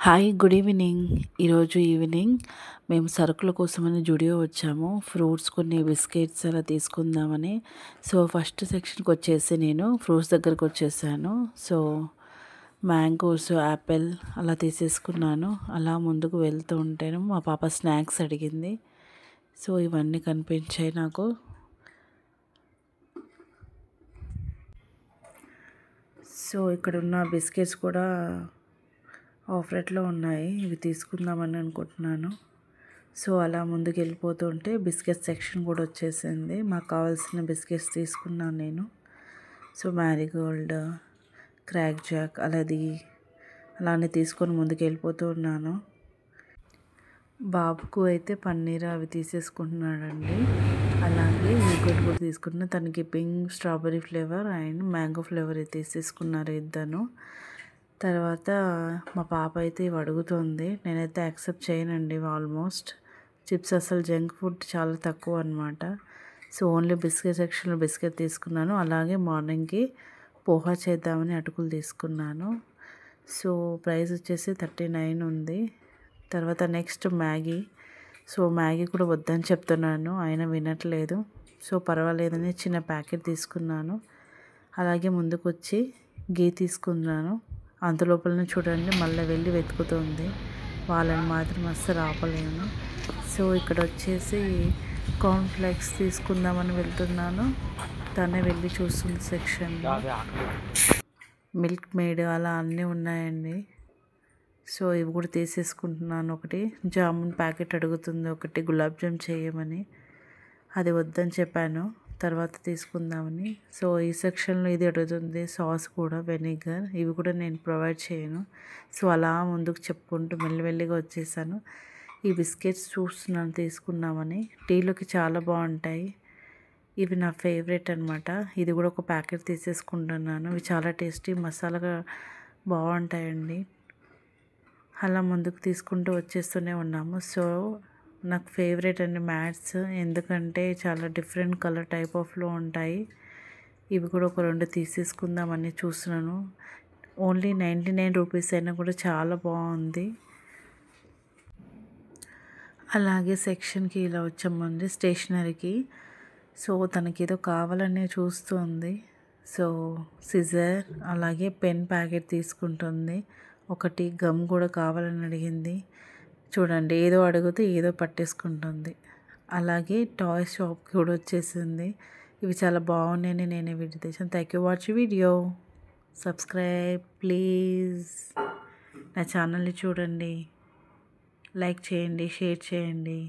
Hi good evening. ఈరోజు evening మేము సరుకుల కోసమని జుడియో వచ్చాము. ఫ్రూట్స్ కొన్ని బిస్కెట్స్ అలా తీసుకుందామని. సో ఫస్ట్ సెక్షన్కి వచ్చేసి నేను ఫ్రూట్స్ దగ్గరకు వచ్చేసాను. సో మ్యాంగోస్, యాపిల్ అలా తీసేసుకున్నాను. అలా ముందుకు వెళ్తూ ఉంటేను మా పాప స్నాక్స్ అడిగింది. సో ఇవన్నీ కనిపించాయి నాకు. సో ఇక్కడ ఉన్న బిస్కెట్స్ కూడా ఆఫ్ రేట్లో ఉన్నాయి. ఇవి తీసుకుందామని అనుకుంటున్నాను. సో అలా ముందుకు వెళ్ళిపోతుంటే బిస్కెట్ సెక్షన్ కూడా వచ్చేసింది. మాకు కావాల్సిన బిస్కెట్స్ తీసుకున్నాను నేను. సో మ్యారీగోల్డ్, క్రాక్ జాక్ అలానే తీసుకొని ముందుకు వెళ్ళిపోతూ ఉన్నాను. బాబుకు అయితే పన్నీర్ అవి తీసేసుకుంటున్నాడండి. అలాగే యోగర్ట్ కూడా తీసుకుంటున్నా. తనకి pink strawberry flavour and mango flavour తీసేసుకున్నారు ఇద్దరు. తర్వాత మా పాప అయితే ఇవి అడుగుతుంది. నేనైతే యాక్సెప్ట్ చేయనండి. ఆల్మోస్ట్ చిప్స్ అసలు జంక్ ఫుడ్ చాలా తక్కువ అనమాట. సో ఓన్లీ బిస్కెట్ సెక్షన్లో బిస్కెట్ తీసుకున్నాను. అలాగే మార్నింగ్కి పోహా చేద్దామని అటుకులు తీసుకున్నాను. సో ప్రైస్ వచ్చేసి 39 ఉంది. తర్వాత నెక్స్ట్ మ్యాగీ. సో మ్యాగీ కూడా వద్దని చెప్తున్నాను, ఆయన వినట్లేదు. సో పర్వాలేదని చిన్న ప్యాకెట్ తీసుకున్నాను. అలాగే ముందుకు వచ్చి గీ తీసుకున్నాను. అంతలోపలనే చూడండి మళ్ళీ వెళ్ళి వెతుకుతుంది. వాళ్ళని మాత్రం అస్సలు ఆపలేను. సో ఇక్కడ వచ్చేసి కార్న్ఫ్లేక్స్ తీసుకుందామని వెళ్తున్నాను. తనే వెళ్ళి చూస్తుంది సెక్షన్లో. మిల్క్ మేడ్ అలా అన్నీ ఉన్నాయండి. సో ఇవి కూడా తీసేసుకుంటున్నాను. ఒకటి జామున్ ప్యాకెట్ అడుగుతుంది, ఒకటి గులాబ్ జామ్ చేయమని. అది వద్దని చెప్పాను, తర్వాత తీసుకుందామని. సో ఈ సెక్షన్లో ఇది అడుగుతుంది, సాస్ కూడా, వెనిగర్. ఇవి కూడా నేను ప్రొవైడ్ చేయను. సో అలా ముందుకు చెప్పుకుంటూ మెల్లిమెల్లిగా వచ్చేసాను. ఈ బిస్కెట్స్ చూస్తున్నాను తీసుకుందామని. టీలోకి చాలా బాగుంటాయి. ఇవి నా ఫేవరెట్ అనమాట. ఇది కూడా ఒక ప్యాకెట్ తీసేసుకుంటున్నాను. ఇవి చాలా టేస్టీ, మసాలాగా బాగుంటాయండి. అలా ముందుకు తీసుకుంటూ వచ్చేస్తూనే ఉన్నాము. సో నాకు ఫేవరెట్ అండి మ్యాట్స్, ఎందుకంటే చాలా డిఫరెంట్ కలర్ టైప్ ఆఫ్లో ఉంటాయి. ఇవి కూడా ఒక 2 తీసేసుకుందామని చూస్తున్నాను. ఓన్లీ 99 రూపీస్ అయినా కూడా చాలా బాగుంది. అలాగే సెక్షన్కి ఇలా వచ్చామండి, స్టేషనరీకి. సో తనకి ఏదో కావాలనే చూస్తుంది. సో సిజర్ అలాగే పెన్ ప్యాకెట్ తీసుకుంటుంది. ఒకటి గమ్ కూడా కావాలని అడిగింది. చూడండి, ఏదో అడిగితే ఏదో పట్టేసుకుంటుంది. అలాగే టాయ్ షాప్ కూడా వచ్చేసింది. ఇవి చాలా బాగున్నాయని నేనే వీడియో తెచ్చాను. Thank you watch video. Subscribe please. నా ఛానల్ని చూడండి, లైక్ చేయండి, షేర్ చేయండి.